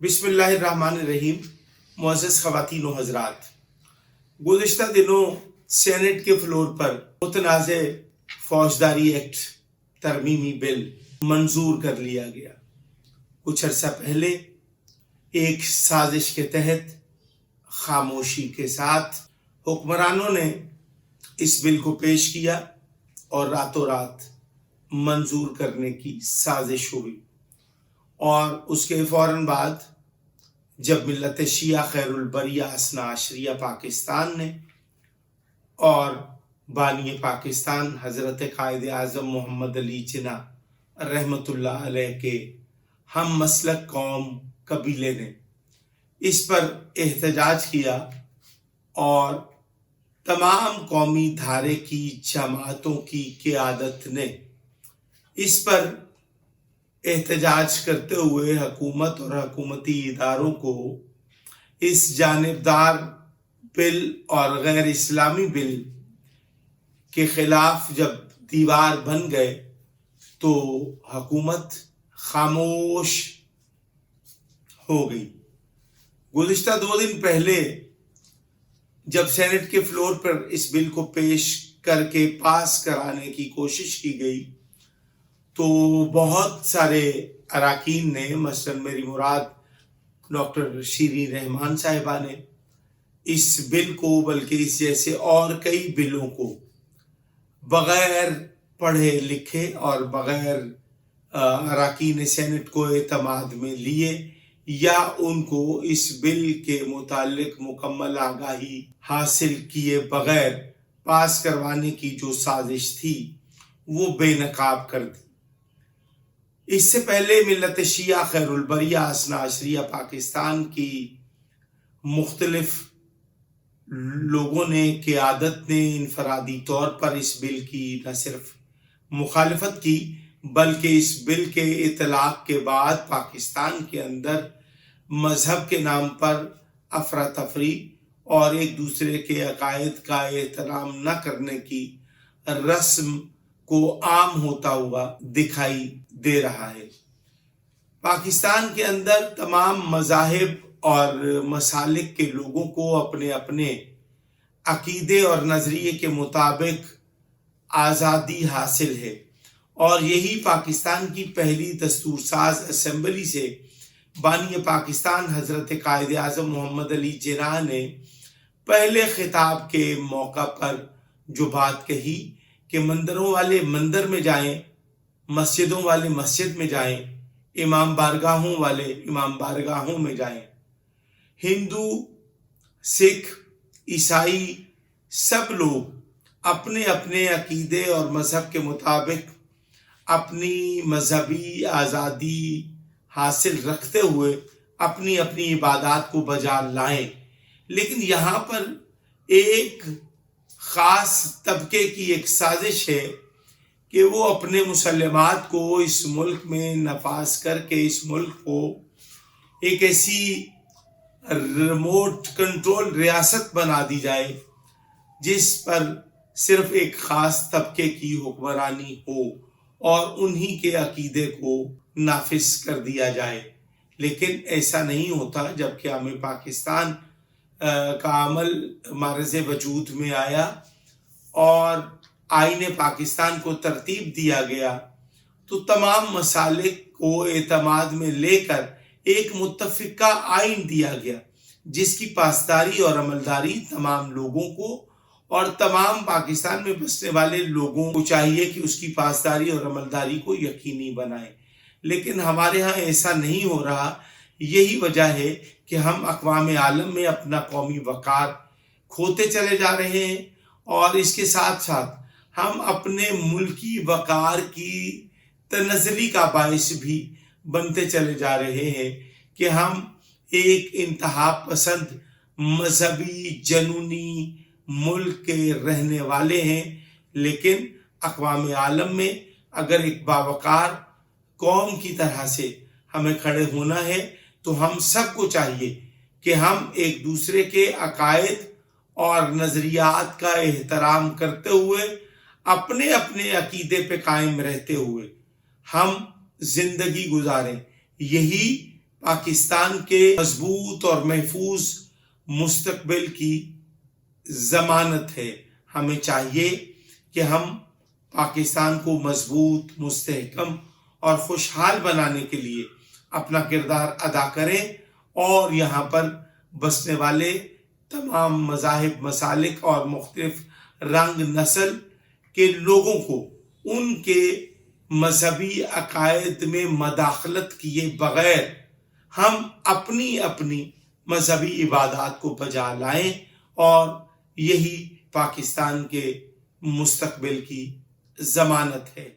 बिस्मिल्लाहिर्रहमानिर्रहीम। मुअज़्ज़ज़ ख़वातीन व हज़रात, गुज़िश्ता दिनों सेनेट के फ्लोर पर मुतनाज़े फौजदारी एक्ट तरमीमी बिल मंजूर कर लिया गया। कुछ अर्सा पहले एक साजिश के तहत खामोशी के साथ हुक्मरानों ने इस बिल को पेश किया और रातों रात मंजूर करने की साजिश हुई। और उसके फ़ौरन बाद जब मिल्लत शिया खैरुल बरिया असना अशरिया पाकिस्तान ने और बानी पाकिस्तान हज़रत कायद आज़म मोहम्मद अली जिन्ना रहमतुल्लाह अलैह के हम मसलक कौम कबीले ने इस पर एहतजाज किया और तमाम कौमी धारे की जमातों की क़ियादत ने इस पर एहतजाज करते हुए हुकूमत और हुकूमती इदारों को इस जानिबदार बिल और गैर इस्लामी बिल के ख़िलाफ़ जब दीवार बन गए तो हुकूमत खामोश हो गई। गुज़िश्ता 2 दिन पहले जब सेनेट के फ्लोर पर इस बिल को पेश करके पास कराने की कोशिश की गई तो बहुत सारे अराकीन ने, मसलन मेरी मुराद डॉक्टर शीरीन रहमान साहिबा ने, इस बिल को बल्कि इस जैसे और कई बिलों को बग़ैर पढ़े लिखे और बग़ैर अराकीन सेनेट को एतमाद में लिए या उनको इस बिल के मुतालिक मुकम्मल आगाही हासिल किए बग़ैर पास करवाने की जो साजिश थी वो बेनकाब कर दी। इससे पहले मिल्लत शिया खैरुल बरिया असना अशरिया पाकिस्तान की मुख्तलिफ लोगों ने, क़ियादत ने इनफरादी तौर पर इस बिल की न सिर्फ मुखालफत की बल्कि इस बिल के इतलाक़ के बाद पाकिस्तान के अंदर मज़हब के नाम पर अफरा तफरी और एक दूसरे के अकायद का एहतराम न करने की रस्म को आम होता हुआ दिखाई दे रहा है। पाकिस्तान के अंदर तमाम मज़ाहिब और मसालिक के लोगों को अपने अपने अकीदे और नज़रिए के मुताबिक आज़ादी हासिल है और यही पाकिस्तान की पहली दस्तूरसाज असम्बली से बानी पाकिस्तान हज़रत कायद आज़म मोहम्मद अली जिन्ना ने पहले खिताब के मौका पर जो बात कही कि मंदिरों वाले मंदिर में जाएं, मस्जिदों वाले मस्जिद में जाएं, इमाम बारगाहों वाले इमाम बारगाहों में जाएं। हिंदू, सिख, ईसाई सब लोग अपने अपने अकीदे और मज़हब के मुताबिक अपनी मजहबी आज़ादी हासिल रखते हुए अपनी अपनी इबादत को बजा लाएं। लेकिन यहाँ पर एक ख़ास तबके की एक साजिश है कि वो अपने मुसल्लमात को इस मुल्क में नफाज करके इस मुल्क को एक ऐसी रिमोट कंट्रोल रियासत बना दी जाए जिस पर सिर्फ एक ख़ास तबके की हुक्मरानी हो और उन्हीं के अकीदे को नाफिज कर दिया जाए। लेकिन ऐसा नहीं होता। जब क़याम पाकिस्तान का अमल मारज़ वजूद में आया और आईने पाकिस्तान को तरतीब दिया गया तो तमाम मसालिक को एतमाद में लेकर एक मुत्तफ़िका आइन दिया गया जिसकी पासदारी और अमलदारी तमाम लोगों को और तमाम पाकिस्तान में बसने वाले लोगों को चाहिए कि उसकी पासदारी और अमलदारी को यकीनी बनाए। लेकिन हमारे यहाँ ऐसा नहीं हो रहा। यही वजह है कि हम अक़वाम आलम में अपना कौमी वक़ार खोते चले जा रहे हैं और इसके साथ साथ हम अपने मुल्की वक़ार की तनज़्ज़ली का बाइस भी बनते चले जा रहे हैं कि हम एक इंतहा पसंद मजहबी जनूनी मुल्क के रहने वाले हैं। लेकिन अक़वाम आलम में अगर एक बावक़ार कौम की तरह से हमें खड़े होना है तो हम सबको चाहिए कि हम एक दूसरे के अकायद और नज़रियात का एहतराम करते हुए अपने अपने अकीदे पे कायम रहते हुए हम जिंदगी गुजारें। यही پاکستان کے مضبوط اور محفوظ مستقبل کی ضمانت ہے۔ ہمیں چاہیے کہ ہم پاکستان کو مضبوط، مستحکم اور خوشحال بنانے کے لیے اپنا کردار ادا کریں اور یہاں پر بسنے والے تمام مذاہب، مسالک اور مختلف رنگ نسل کے لوگوں کو ان کے مذہبی عقائد میں مداخلت کیے بغیر ہم اپنی اپنی مذہبی عبادات کو بجا لائیں، اور یہی پاکستان کے مستقبل کی ضمانت ہے۔